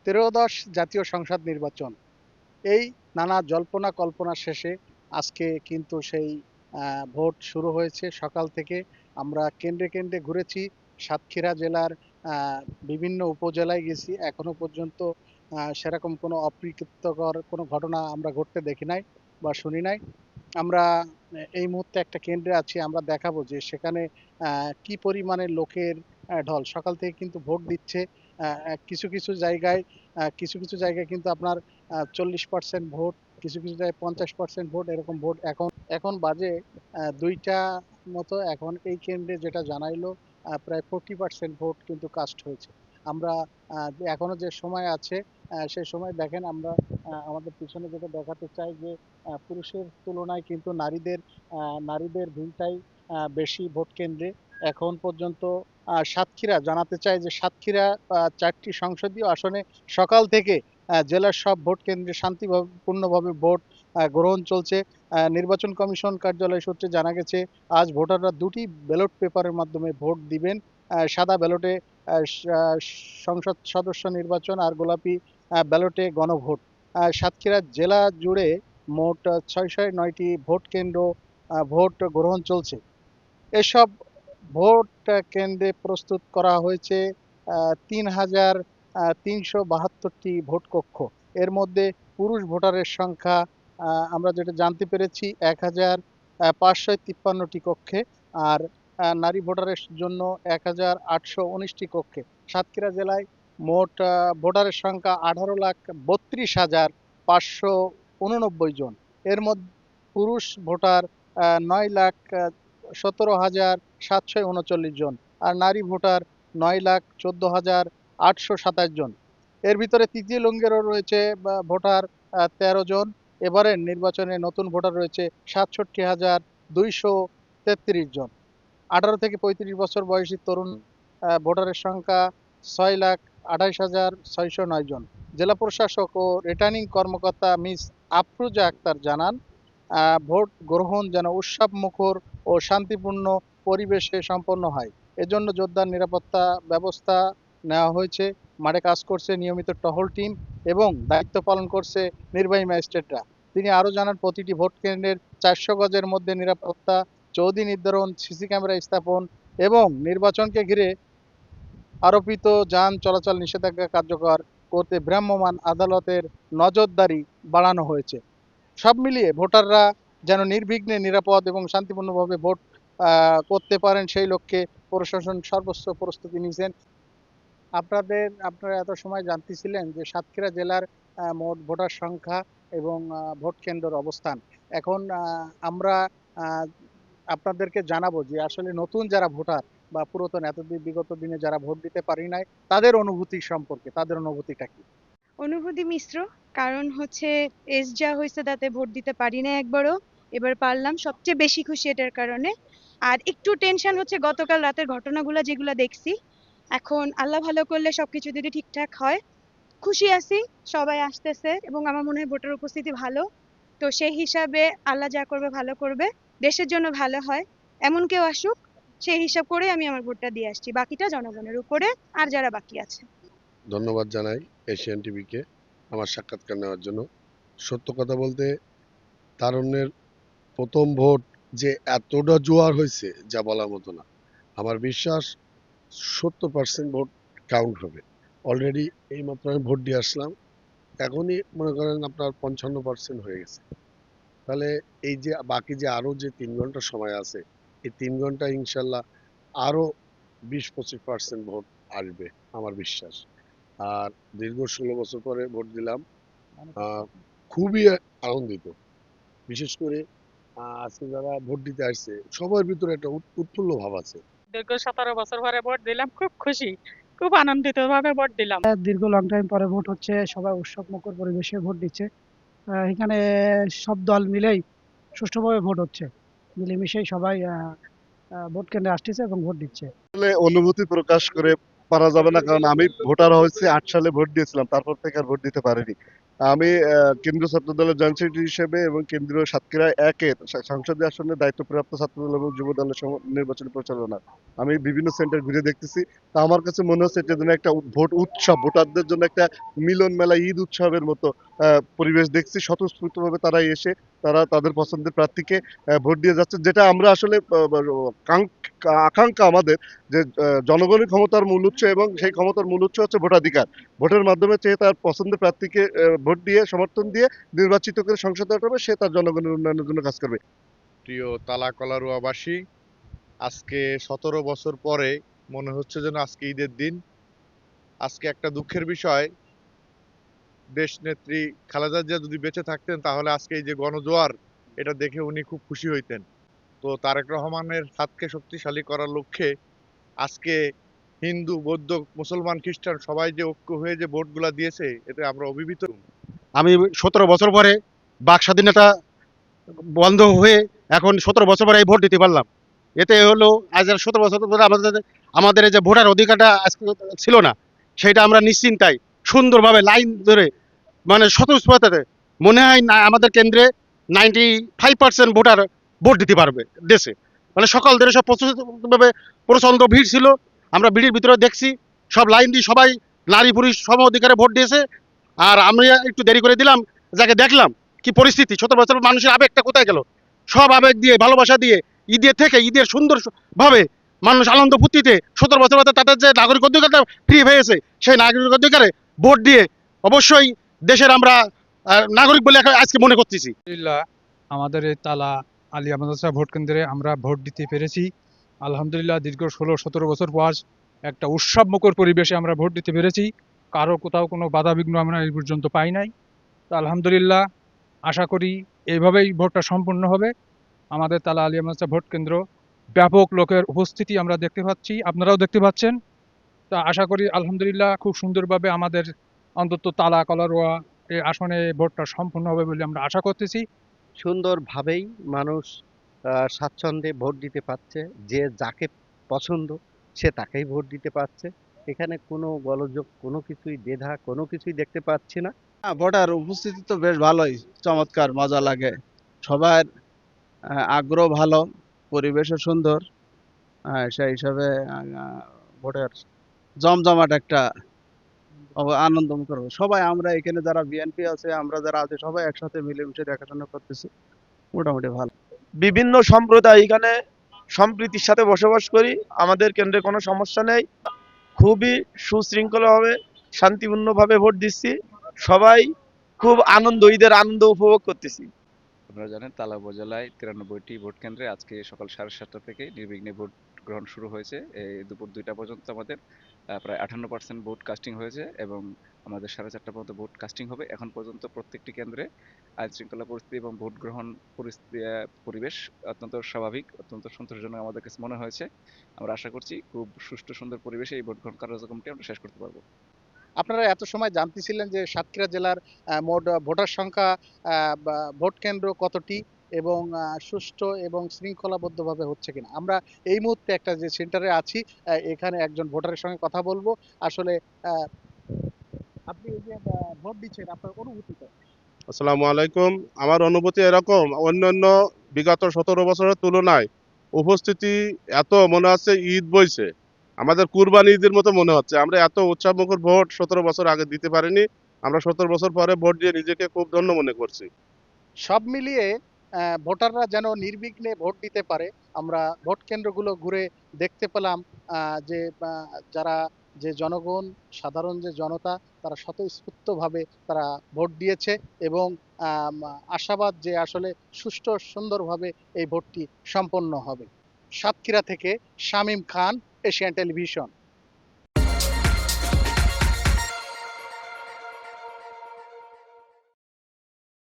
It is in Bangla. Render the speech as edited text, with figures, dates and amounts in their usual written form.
ত্রয়োদশ জাতীয় সংসদ নির্বাচন। এই নানা জল্পনা কল্পনা শেষে আজকে কিন্তু সেই ভোট শুরু হয়েছে সকাল থেকে। আমরা কেন্দ্রে কেন্দ্রে ঘুরেছি। সাতক্ষীরা জেলার আ বিভিন্ন উপজেলায় গেছি। এখনো পর্যন্ত সেরকম কোনো অপ্রীতিকর কোনো ঘটনা আমরা ঘটতে দেখি নাই বা শুনি নাই। আমরা এই মুহূর্তে একটা কেন্দ্রে আছি। আমরা দেখাবো যে সেখানে আ কি পরিমাণে লোকের ঢল। সকাল থেকে কিন্তু ভোট দিচ্ছে। আ আ কিছু, কিছু জায়গায় কিছু জায়গায় কিন্তু আপনার ৪০% ভোট, কিছু জায়গায় ৫০% ভোট এরকম ভোট এখন বাজে ২টা মতো। এখন এই কেন্দ্রে যেটা জানাইলো প্রায় 40% ভোট কিন্তু কাস্ট হয়েছে। আমরা আ এখনো যে সময় আছে সেই সময় দেখেন আমরা আমাদের পিছনে যেটা দেখাতে চাই যে পুরুষের তুলনায় কিন্তু আ নারীদের ভিড়টাই বেশি ভোট কেন্দ্রে। এখন পর্যন্ত সাতক্ষীরা জানাতে চাই যে সাতক্ষীরা ৪ টি সংসদীয় আসনে সকাল থেকে জেলার সব ভোট কেন্দ্রে শান্তিপূর্ণভাবে ভোট গ্রহণ চলছে। নির্বাচন কমিশন কার্যালয় সূত্রে জানা গেছে আজ ভোটাররা ২ টি ব্যালট পেপারের মাধ্যমে ভোট দিবেন। সাদা ব্যালটে সংসদ সদস্য নির্বাচন আর গোলাপি ব্যালটে গণভোট। সাতক্ষীরা জেলা জুড়ে মোট ৬০৯ টি ভোট কেন্দ্র ভোট গ্রহণ চলছে। এসব ভোট কেন্দ্রে প্রস্তুত করা হয়েছে ৩,৩৭২ ভোট কক্ষ। এর মধ্যে পুরুষ ভোটারের সংখ্যা আমরা যেটা জানতে পেরেছি ১,৫৫৩ টি কক্ষে। আর নারী ভোটারের জন্য ১,৮১৯ টি কক্ষে। সাতক্ষীরা জেলায় মোট ভোটারের সংখ্যা ১৮,৩২,৫৮৯ জন। এর পুরুষ ভোটার ৯,১৭,৭৩৯ জন। আর নারী ভোটার ৯,১৪,৮২৭ জন। এর ভিতরে তৃতীয় লিঙ্গেরও রয়েছে ভোটার ১৩ জন। এবারের নির্বাচনে নতুন ভোটার রয়েছে ৬৭,২৩৩ জন। ১৮ থেকে ৩৫ বছর বয়সী তরুণ ভোটারের সংখ্যা ৬,২৮,৬০৯ জন। জেলা প্রশাসক ও রিটার্নিং কর্মকর্তা মিস আফরোজা আক্তার জানান, ভোট গ্রহণ যেন উৎসবমুখর ও শান্তিপূর্ণ পরিবেশে সম্পন্ন হয়। এজন্য জোরদার নিরাপত্তা ব্যবস্থা নেওয়া হয়েছে। মাঠে কাজ করছে নিয়মিত টহল টিম এবং দায়িত্ব পালন করছে নির্বাহী ম্যাজিস্ট্রেটরা। তিনি আরও জানান প্রতিটি ভোট কেন্দ্রের ৪০০ গজের মধ্যে নিরাপত্তা চৌদি নির্ধারণ, সিসি ক্যামেরা স্থাপন এবং নির্বাচনকে ঘিরে আরোপিত যান চলাচল নিষেধাজ্ঞা কার্যকর করতে ভ্রাম্যমাণ আদালতের নজরদারি বাড়ানো হয়েছে। সব মিলিয়ে ভোটাররা যেন নির্বিঘ্নে নিরাপদ এবং শান্তিপূর্ণভাবে ভোট করতে পারেন সেই লক্ষ্যে প্রশাসন সর্বোচ্চ প্রস্তুতি নিয়েছেন। আপনারা এত সময় জানতেছিলেন যে সাতক্ষীরা জেলার মোট ভোটার সংখ্যা এবং ভোট কেন্দ্রের অবস্থান। এখন আমরা আ আপনাদেরকে জানাবো যে আসলে নতুন যারা ভোটার বা পুরাতন এতদিন বিগত দিনে যারা ভোট দিতে পারি নাই তাদের অনুভূতি সম্পর্কে, তাদের অনুভূতিটা কি? অনুভূতি মিশ্র। কারণ হচ্ছে এজ যা হইছে তাতে ভোট দিতে পারি না একবারও। এবার পারলাম। সবচেয়ে বেশি খুশি এটার কারণে। আর একটু টেনশন হচ্ছে গতকাল রাতের ঘটনাগুলা যেগুলা দেখছি। এখন আল্লাহ ভালো করলে সবকিছু যদি ঠিকঠাক হয়, খুশি আছি। সবাই আসতেছে এবং আমার মনে হয় ভোটার উপস্থিতি ভালো। তো সেই হিসাবে আল্লাহ যা করবে ভালো করবে। দেশের জন্য ভালো হয়। এমন কেউ আসুক, সেই হিসাব করে আমি আমার ভোটটা দিয়ে আসছি। বাকিটা জনগণের উপরে আর যারা বাকি আছে। ধন্যবাদ জানাই এশিয়ান টিভিকে আমার সাক্ষাৎকার নেওয়ার জন্য। সত্য কথা বলতে তারুণ্যের প্রথম ভোট যে এতটা জোয়ার হয়েছে যা বলার মতো না। আমার বিশ্বাস ৭০% ভোট কাউন্ট হবে। অলরেডি এইমাত্র আমি ভোট দিয়ে আসলাম। এখনই মনে করেন আপনার ৫৫% হয়ে গেছে। তাহলে এই যে বাকি যে আরো যে ৩ ঘন্টা সময় আছে, এই ৩ ঘন্টা ইনশাল্লাহ আরো ২০-২৫% ভোট আসবে আমার বিশ্বাস। আর দীর্ঘ ১৬ বছর পরে ভোট দিলাম। আহ, খুবই আনন্দিত। বিশেষ করে আজকে যারা ভোট দিতে আসছে সবার ভিতরে একটা উৎফুল্ল ভাব আছে। দীর্ঘ ১৭ বছর পরে ভোট দিলাম, খুব খুশি, খুব আনন্দিত ভাবে ভোট দিলাম। দীর্ঘ লং টাইম পরে ভোট হচ্ছে, সবাই উৎসবমুখর পরিবেশে ভোট দিচ্ছে। এখানে সব দল মিলেই সুষ্ঠুভাবে ভোট হচ্ছে, মিলেমিশেই সবাই ভোট কেন্দ্রে আসতেছে এবং ভোট দিচ্ছে। আসলে অনুভূতি প্রকাশ করে পারা যাবে না, কারণ আমি ভোটার হয়েছে 8 সালে ভোট দিয়েছিলাম, তারপর থেকে আর ভোট দিতে পারিনি। আমি কেন্দ্রীয় ছাত্র দলের জয়েন্ট সেক্রেটারি হিসেবে এবং কেন্দ্রীয় সাতক্ষীরা 1-এর সংসদীয় আসনের দায়িত্বপ্রাপ্ত ছাত্র দল এবং যুব দলের নির্বাচনী পরিচালনা আমি বিভিন্ন সেন্টার ঘুরে দেখতেছি। তা আমার কাছে মনে হচ্ছে এটা যেন একটা ভোট উৎসব, ভোটারদের জন্য একটা মিলন মেলা, ঈদ উৎসবের মতো পরিবেশ দেখছি। স্বতঃস্ফূর্তভাবে তারা এসে তারা তাদের পছন্দের প্রার্থীকে ভোট দিয়ে যাচ্ছে, যেটা আমরা আসলে আকাঙ্ক্ষা আমাদের যে জনগণই ক্ষমতার মূল উৎস এবং সেই ক্ষমতার মূল উৎস হচ্ছে ভোটাধিকার। ভোটের মাধ্যমে সে তার পছন্দের প্রার্থীকে ভোট দিয়ে সমর্থন দিয়ে নির্বাচিত করে সংসদে পাঠাবে, সে তার জনগণের উন্নয়নের জন্য কাজ করবে। প্রিয় তালা কলারুয়াবাসী, আজকে 17 বছর পরে মনে হচ্ছে যেন আজকে ঈদের দিন। আজকে একটা দুঃখের বিষয়, দেশ নেত্রী খালেদা জিয়া যদি বেঁচে থাকতেন তাহলে আজকে এই যে গণজোয়ার, এটা দেখে উনি খুব খুশি হইতেন। তো তারেক রহমানের হাতকে শক্তিশালী করার লক্ষ্যে আজকে হিন্দু, বৌদ্ধ, মুসলমান, খ্রিস্টান সবাই যে ঐক্য হয়ে যে ভোটগুলা দিয়েছে, এতে আমরা অভিভূত। আমি 17 বছর পরে বাক স্বাধীনতা বন্ধ হয়ে এখন 17 বছর পরে এই ভোট দিতে পারলাম। এতে হলো আজ 17 বছর ধরে আমাদের এই যে ভোটার অধিকারটা আজকে ছিল না, সেটা আমরা নিশ্চিন্তায় সুন্দরভাবে লাইন ধরে মানে স্বতঃস্ফূর্তভাবে মনে হয় না আমাদের কেন্দ্রে 95% ভোটার ভোট দিতে পারবে দেশে। মানে সকাল ধরে সব প্রচুরভাবে প্রচন্ড ভিড় ছিল, আমরা ভিড়ের ভিতরে দেখছি সব লাইন দিয়ে সবাই নারী পুরুষ সম অধিকারে ভোট দিয়েছে। আর আমরা একটু দেরি করে দিলাম, যাকে দেখলাম কি পরিস্থিতি, 17 বছর মানুষের আবেগটা কোথায় গেল? সব আবেগ দিয়ে ভালোবাসা দিয়ে ঈদের থেকে ঈদের সুন্দর ভাবে মানুষ আনন্দ ফুর্তিতে 17 বছর পরে তাদের যে নাগরিক অধিকারটা ফ্রি হয়েছে, সেই নাগরিক অধিকারে ভোট দিয়ে অবশ্যই দেশের আমরা নাগরিক বলে আজকে মনে করতেছি। আলহামদুলিল্লাহ, আমাদের এই তালা আলিয়া মাদ্রাসা ভোট কেন্দ্রে আমরা ভোট দিতে পেরেছি। আলহামদুলিল্লাহ, দীর্ঘ 16-17 বছর পর একটা উৎসবমুখর পরিবেশে আমরা ভোট দিতে পেরেছি। কারো কোথাও কোনো বাধা বিঘ্ন আমরা এই পর্যন্ত পাই নাই। তো আলহামদুলিল্লাহ, আশা করি এইভাবেই ভোটটা সম্পূর্ণ হবে। আমাদের তালা আলিয়া মাদ্রাসা ভোট কেন্দ্র ব্যাপক লোকের উপস্থিতি আমরা দেখতে পাচ্ছি, আপনারাও দেখতে পাচ্ছেন। তা আশা করি আলহামদুলিল্লাহ খুব সুন্দরভাবে আমাদের অন্তত তালা কলারোয়া এই আসনে ভোটটা সম্পূর্ণ হবে বলে আমরা আশা করতেছি। সুন্দরভাবেই মানুষ স্বাচ্ছন্দ্যে ভোট দিতে পারছে। যে যাকে পছন্দ সে তাকেই ভোট দিতে পারছে। এখানে কোনো গোলযোগ, কোনো কিছুই দ্বিধা, কোনো কিছুই দেখতে পাচ্ছি না। ভোটার উপস্থিতি তো বেশ ভালোই, চমৎকার, মজা লাগে। সবার আগ্রহ ভালো, পরিবেশও সুন্দর। সেই হিসাবে ভোটের জমজমাট একটা আনন্দমুখর হবে। সবাই আমরা এখানে যারা বিএনপি আছে, আমরা যারা আছে সবাই একসাথে মিলেমিশে দেখাশোনা করতেছি, মোটামুটি ভালো। বিভিন্ন সম্প্রদায় এখানে সম্প্রীতির সাথে বসবাস করি। আমাদের কেন্দ্রে কোনো সমস্যা নেই। খুবই সুশৃঙ্খলভাবে শান্তিপূর্ণভাবে ভোট দিচ্ছি। সবাই খুব ঈদের আনন্দ উপভোগ করতেছি। আপনারা জানেন তালা উপজেলায় 93টি ভোট কেন্দ্রে আজকে সকাল 7:30 থেকে নির্বিঘ্নে ভোট গ্রহণ শুরু হয়েছে। এই দুপুর 2টা পর্যন্ত আমাদের প্রায় 58% ভোট কাস্টিং হয়েছে এবং আমাদের 4:30 পর্যন্ত ভোট কাস্টিং হবে। এখন পর্যন্ত প্রত্যেকটি কেন্দ্রে আইন শৃঙ্খলা পরিস্থিতি এবং ভোট গ্রহণ পরিবেশ অত্যন্ত স্বাভাবিক, অত্যন্ত সন্তোষজনক আমাদের কাছে মনে হয়েছে। আমরা আশা করছি খুব সুষ্ঠু সুন্দর পরিবেশে এই ভোট গ্রহণ কার্যক্রমটি আমরা শেষ করতে পারবো। আপনারা এত সময় জানতেছিলেন যে সাতক্ষীরা জেলার মোট ভোটার সংখ্যা, বা ভোট কেন্দ্র কতটি এবং সুষ্ঠু এবং শৃঙ্খলাবদ্ধভাবে হচ্ছে কিনা। আমরা এই মুহূর্তে একটা যে সেন্টারে আছি, এখানে একজন ভোটারের সঙ্গে কথা বলবো। আসলে আপনি এই যে ভোট দিচ্ছেন, আপনার অনুভূতিটা? আসসালামু আলাইকুম। আমার অনুভূতি এরকম, অন্যান্য বিগত 17 বছরের তুলনায় উপস্থিতি এত মনে হচ্ছে ঈদ বইছে, আমাদের কুরবানি ঈদের মতো মনে হচ্ছে। আমরা এত উৎসবমুখর ভোট 17 বছর আগে দিতে পারিনি। আমরা 17 বছর পরে ভোট দিয়ে নিজেকে খুব ধন্য মনে করছি। সব মিলিয়ে ভোটাররা যেন নির্বিঘ্নে ভোট দিতে পারে, আমরা ভোট কেন্দ্রগুলো ঘুরে দেখতে পেলাম যে যারা যে জনগণ, সাধারণ যে জনতা, তারা স্বতঃস্ফূর্তভাবে তারা ভোট দিয়েছে এবং আশাবাদ যে আসলে সুষ্ঠু সুন্দরভাবে এই ভোটটি সম্পন্ন হবে। সাতক্ষীরা থেকে শামীম খান, এশিয়ান টেলিভিশন।